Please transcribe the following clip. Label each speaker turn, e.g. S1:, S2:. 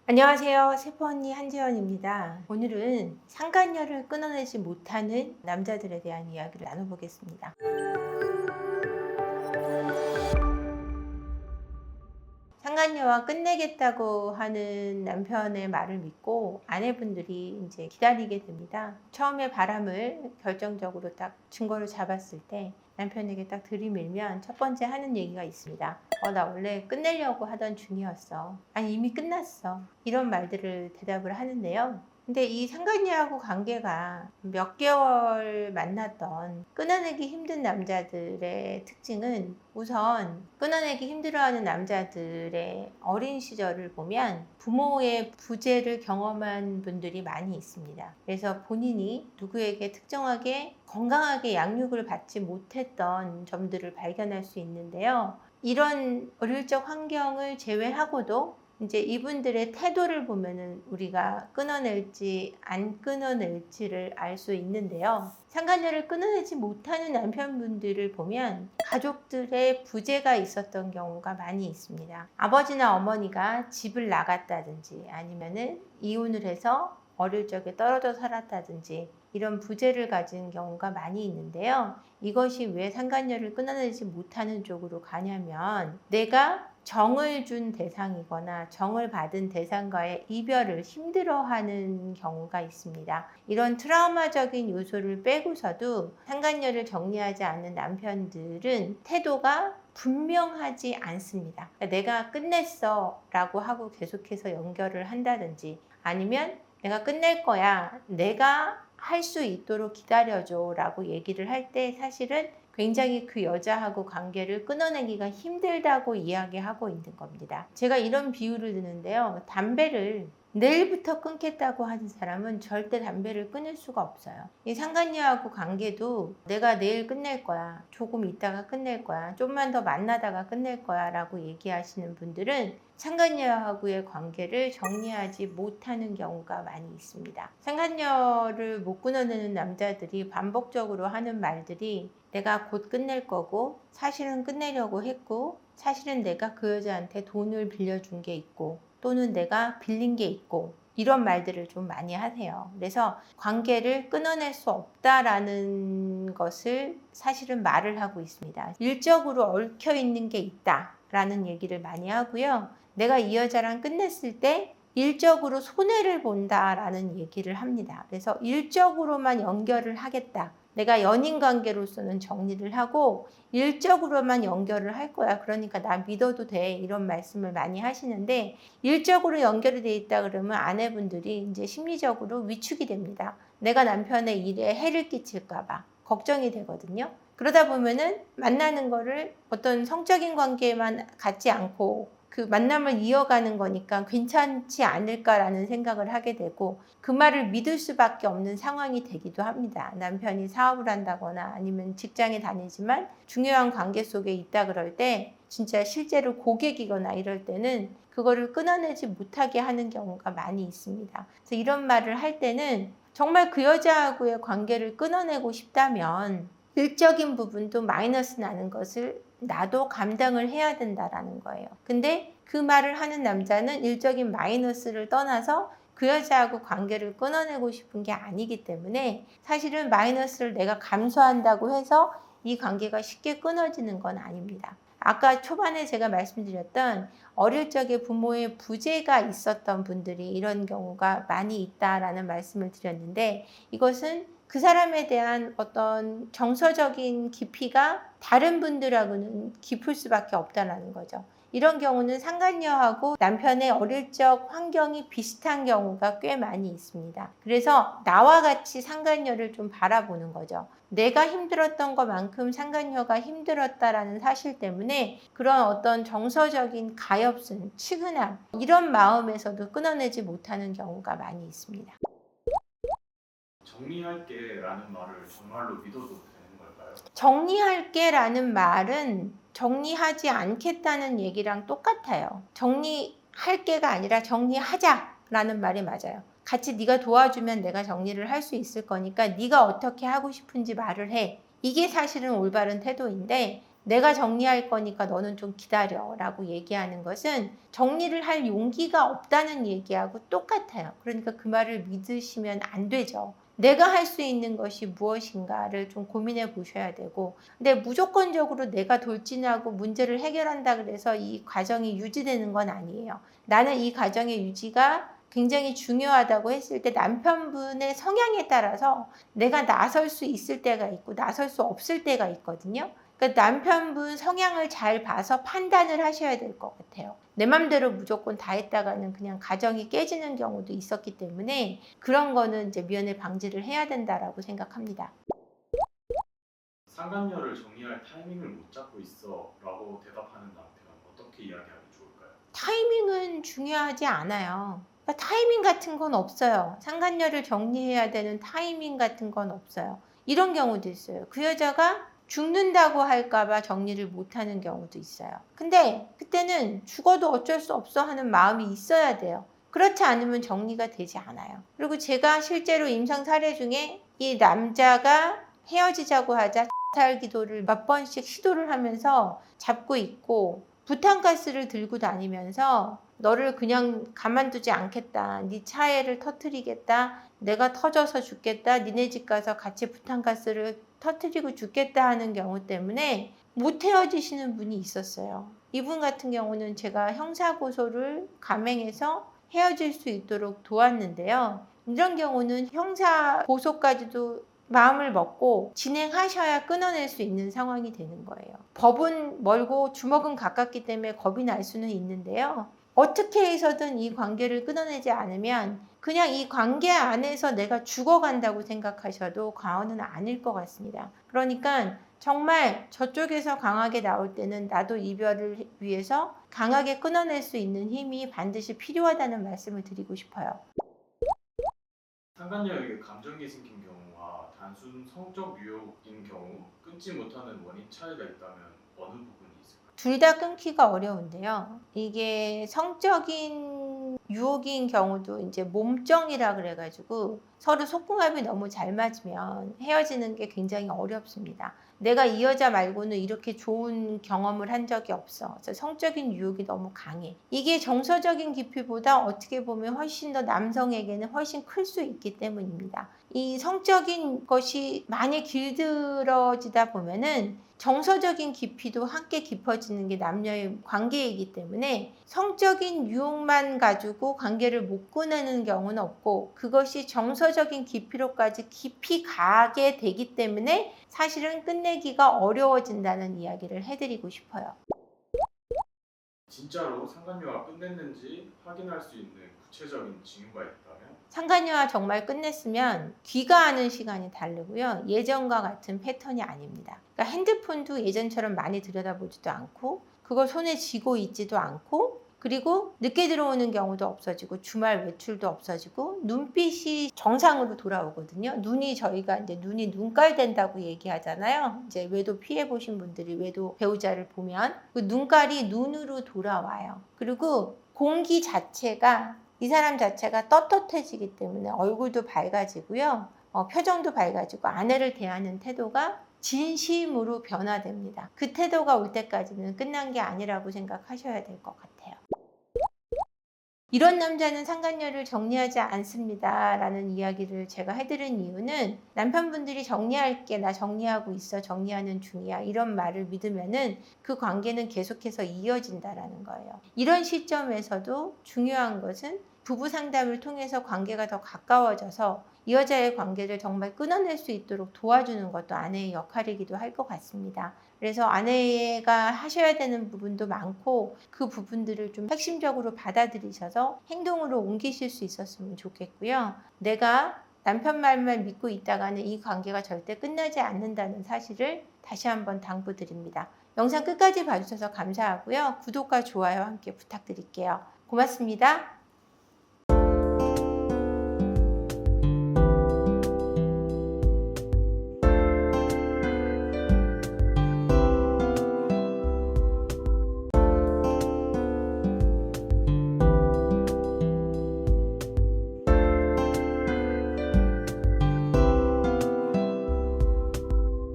S1: 안녕하세요. 세포언니 한지연입니다. 오늘은 상간녀를 끊어내지 못하는 남자들에 대한 이야기를 나눠보겠습니다. 상간녀와 끝내겠다고 하는 남편의 말을 믿고 아내분들이 이제 기다리게 됩니다. 처음에 바람을 결정적으로 딱 증거를 잡았을 때 남편에게 딱 들이밀면 첫 번째 하는 얘기가 있습니다. 나 원래 끝내려고 하던 중이었어. 아니, 이미 끝났어. 이런 말들을 대답을 하는데요. 근데 이 상간녀하고 관계가 몇 개월 만났던 끊어내기 힘든 남자들의 특징은 우선 끊어내기 힘들어하는 남자들의 어린 시절을 보면 부모의 부재를 경험한 분들이 많이 있습니다. 그래서 본인이 누구에게 특정하게 건강하게 양육을 받지 못했던 점들을 발견할 수 있는데요. 이런 어릴 적 환경을 제외하고도 이제 이분들의 태도를 보면은 우리가 끊어낼지 안 끊어낼지를 알 수 있는데요. 상간녀를 끊어내지 못하는 남편분들을 보면 가족들의 부재가 있었던 경우가 많이 있습니다. 아버지나 어머니가 집을 나갔다든지 아니면은 이혼을 해서 어릴 적에 떨어져 살았다든지 이런 부재를 가진 경우가 많이 있는데요. 이것이 왜 상간녀를 끊어내지 못하는 쪽으로 가냐면 내가 정을 준 대상이거나 정을 받은 대상과의 이별을 힘들어하는 경우가 있습니다. 이런 트라우마적인 요소를 빼고서도 상간녀를 정리하지 않는 남편들은 태도가 분명하지 않습니다. 내가 끝냈어 라고 하고 계속해서 연결을 한다든지 아니면 내가 끝낼 거야, 내가 할 수 있도록 기다려줘 라고 얘기를 할 때 사실은 굉장히 그 여자하고 관계를 끊어내기가 힘들다고 이야기하고 있는 겁니다. 제가 이런 비유를 드는데요. 담배를 내일부터 끊겠다고 하는 사람은 절대 담배를 끊을 수가 없어요. 이 상간녀하고 관계도 내가 내일 끝낼 거야, 조금 있다가 끝낼 거야, 좀만 더 만나다가 끝낼 거야 라고 얘기하시는 분들은 상간녀하고의 관계를 정리하지 못하는 경우가 많이 있습니다. 상간녀를 못 끊어내는 남자들이 반복적으로 하는 말들이 내가 곧 끝낼 거고 사실은 끝내려고 했고 사실은 내가 그 여자한테 돈을 빌려준 게 있고 또는 내가 빌린 게 있고 이런 말들을 좀 많이 하세요. 그래서 관계를 끊어낼 수 없다라는 것을 사실은 말을 하고 있습니다. 일적으로 얽혀 있는 게 있다라는 얘기를 많이 하고요. 내가 이 여자랑 끝냈을 때 일적으로 손해를 본다라는 얘기를 합니다. 그래서 일적으로만 연결을 하겠다. 내가 연인 관계로서는 정리를 하고 일적으로만 연결을 할 거야. 그러니까 나 믿어도 돼. 이런 말씀을 많이 하시는데 일적으로 연결이 돼 있다 그러면 아내분들이 이제 심리적으로 위축이 됩니다. 내가 남편의 일에 해를 끼칠까 봐 걱정이 되거든요. 그러다 보면은 만나는 거를 어떤 성적인 관계만 갖지 않고 그 만남을 이어가는 거니까 괜찮지 않을까라는 생각을 하게 되고 그 말을 믿을 수밖에 없는 상황이 되기도 합니다. 남편이 사업을 한다거나 아니면 직장에 다니지만 중요한 관계 속에 있다 그럴 때 진짜 실제로 고객이거나 이럴 때는 그거를 끊어내지 못하게 하는 경우가 많이 있습니다. 그래서 이런 말을 할 때는 정말 그 여자하고의 관계를 끊어내고 싶다면 일적인 부분도 마이너스 나는 것을 나도 감당을 해야 된다라는 거예요. 근데 그 말을 하는 남자는 일적인 마이너스를 떠나서 그 여자하고 관계를 끊어내고 싶은 게 아니기 때문에 사실은 마이너스를 내가 감수한다고 해서 이 관계가 쉽게 끊어지는 건 아닙니다. 아까 초반에 제가 말씀드렸던 어릴 적에 부모의 부재가 있었던 분들이 이런 경우가 많이 있다라는 말씀을 드렸는데 이것은 그 사람에 대한 어떤 정서적인 깊이가 다른 분들하고는 깊을 수밖에 없다는 거죠. 이런 경우는 상간녀하고 남편의 어릴 적 환경이 비슷한 경우가 꽤 많이 있습니다. 그래서 나와 같이 상간녀를 좀 바라보는 거죠. 내가 힘들었던 것만큼 상간녀가 힘들었다라는 사실 때문에 그런 어떤 정서적인 가엾음, 측은함 이런 마음에서도 끊어내지 못하는 경우가 많이 있습니다.
S2: 정리할게 라는 말을 정말로 믿어도 되는 걸까요?
S1: 정리할게 라는 말은 정리하지 않겠다는 얘기랑 똑같아요. 정리할게가 아니라 정리하자 라는 말이 맞아요. 같이 네가 도와주면 내가 정리를 할 수 있을 거니까 네가 어떻게 하고 싶은지 말을 해. 이게 사실은 올바른 태도인데 내가 정리할 거니까 너는 좀 기다려 라고 얘기하는 것은 정리를 할 용기가 없다는 얘기하고 똑같아요. 그러니까 그 말을 믿으시면 안 되죠. 내가 할 수 있는 것이 무엇인가를 좀 고민해 보셔야 되고, 근데 무조건적으로 내가 돌진하고 문제를 해결한다 그래서 이 과정이 유지되는 건 아니에요. 나는 이 과정의 유지가 굉장히 중요하다고 했을 때 남편분의 성향에 따라서 내가 나설 수 있을 때가 있고 나설 수 없을 때가 있거든요. 그러니까 남편분 성향을 잘 봐서 판단을 하셔야 될 것 같아요. 내 맘대로 무조건 다 했다가는 그냥 가정이 깨지는 경우도 있었기 때문에 그런 거는 이제 미연에 방지를 해야 된다라고 생각합니다.
S2: 상간녀를 정리할 타이밍을 못 잡고 있어 라고 대답하는 남편 어떻게 이야기하면 좋을까요?
S1: 타이밍은 중요하지 않아요. 그러니까 타이밍 같은 건 없어요. 상간녀를 정리해야 되는 타이밍 같은 건 없어요. 이런 경우도 있어요. 그 여자가 죽는다고 할까봐 정리를 못하는 경우도 있어요. 근데 그때는 죽어도 어쩔 수 없어 하는 마음이 있어야 돼요. 그렇지 않으면 정리가 되지 않아요. 그리고 제가 실제로 임상 사례 중에 이 남자가 헤어지자고 하자 살 기도를 몇 번씩 시도를 하면서 잡고 있고 부탄가스를 들고 다니면서 너를 그냥 가만두지 않겠다. 네 차에를 터뜨리겠다. 내가 터져서 죽겠다. 니네 집 가서 같이 부탄가스를 터뜨리고 죽겠다 하는 경우 때문에 못 헤어지시는 분이 있었어요. 이분 같은 경우는 제가 형사고소를 감행해서 헤어질 수 있도록 도왔는데요. 이런 경우는 형사고소까지도 마음을 먹고 진행하셔야 끊어낼 수 있는 상황이 되는 거예요. 법은 멀고 주먹은 가깝기 때문에 겁이 날 수는 있는데요. 어떻게 해서든 이 관계를 끊어내지 않으면 그냥 이 관계 안에서 내가 죽어간다고 생각하셔도 과언은 아닐 것 같습니다. 그러니까 정말 저쪽에서 강하게 나올 때는 나도 이별을 위해서 강하게 끊어낼 수 있는 힘이 반드시 필요하다는 말씀을 드리고 싶어요.
S2: 상간녀에게 감정이 생긴 경우와 단순 성적 유혹인 경우 끊지 못하는 원인 차이가 있다면 어느 부분이 있을까요?
S1: 둘 다 끊기가 어려운데요. 이게 성적인 유혹인 경우도 이제 몸정이라 그래가지고 서로 속궁합이 너무 잘 맞으면 헤어지는 게 굉장히 어렵습니다. 내가 이 여자 말고는 이렇게 좋은 경험을 한 적이 없어. 그래서 성적인 유혹이 너무 강해. 이게 정서적인 깊이보다 어떻게 보면 훨씬 더 남성에게는 훨씬 클 수 있기 때문입니다. 이 성적인 것이 많이 길들어지다 보면은 정서적인 깊이도 함께 깊어지는 게 남녀의 관계이기 때문에 성적인 유혹만 가지고 관계를 못 끊는 경우는 없고 그것이 정서적인 깊이로까지 깊이 가게 되기 때문에 사실은 끝내기가 어려워진다는 이야기를 해드리고 싶어요.
S2: 진짜로 상간녀가 끝냈는지 확인할 수 있는 구체적인 징후가 있다면?
S1: 상간녀와 정말 끝냈으면 귀가하는 시간이 다르고요. 예전과 같은 패턴이 아닙니다. 그러니까 핸드폰도 예전처럼 많이 들여다보지도 않고 그걸 손에 쥐고 있지도 않고 그리고 늦게 들어오는 경우도 없어지고 주말 외출도 없어지고 눈빛이 정상으로 돌아오거든요. 눈이 저희가 이제 눈이 눈깔 된다고 얘기하잖아요. 이제 외도 피해 보신 분들이 외도 배우자를 보면 그 눈깔이 눈으로 돌아와요. 그리고 공기 자체가 이 사람 자체가 떳떳해지기 때문에 얼굴도 밝아지고요. 표정도 밝아지고 아내를 대하는 태도가 진심으로 변화됩니다. 그 태도가 올 때까지는 끝난 게 아니라고 생각하셔야 될 것 같아요. 이런 남자는 상간녀를 정리하지 않습니다 라는 이야기를 제가 해드린 이유는 남편분들이 정리할게, 나 정리하고 있어, 정리하는 중이야 이런 말을 믿으면은 그 관계는 계속해서 이어진다라는 거예요. 이런 시점에서도 중요한 것은 부부 상담을 통해서 관계가 더 가까워져서 이 여자의 관계를 정말 끊어낼 수 있도록 도와주는 것도 아내의 역할이기도 할 것 같습니다. 그래서 아내가 하셔야 되는 부분도 많고 그 부분들을 좀 핵심적으로 받아들이셔서 행동으로 옮기실 수 있었으면 좋겠고요. 내가 남편 말만 믿고 있다가는 이 관계가 절대 끝나지 않는다는 사실을 다시 한번 당부드립니다. 영상 끝까지 봐주셔서 감사하고요. 구독과 좋아요 함께 부탁드릴게요. 고맙습니다.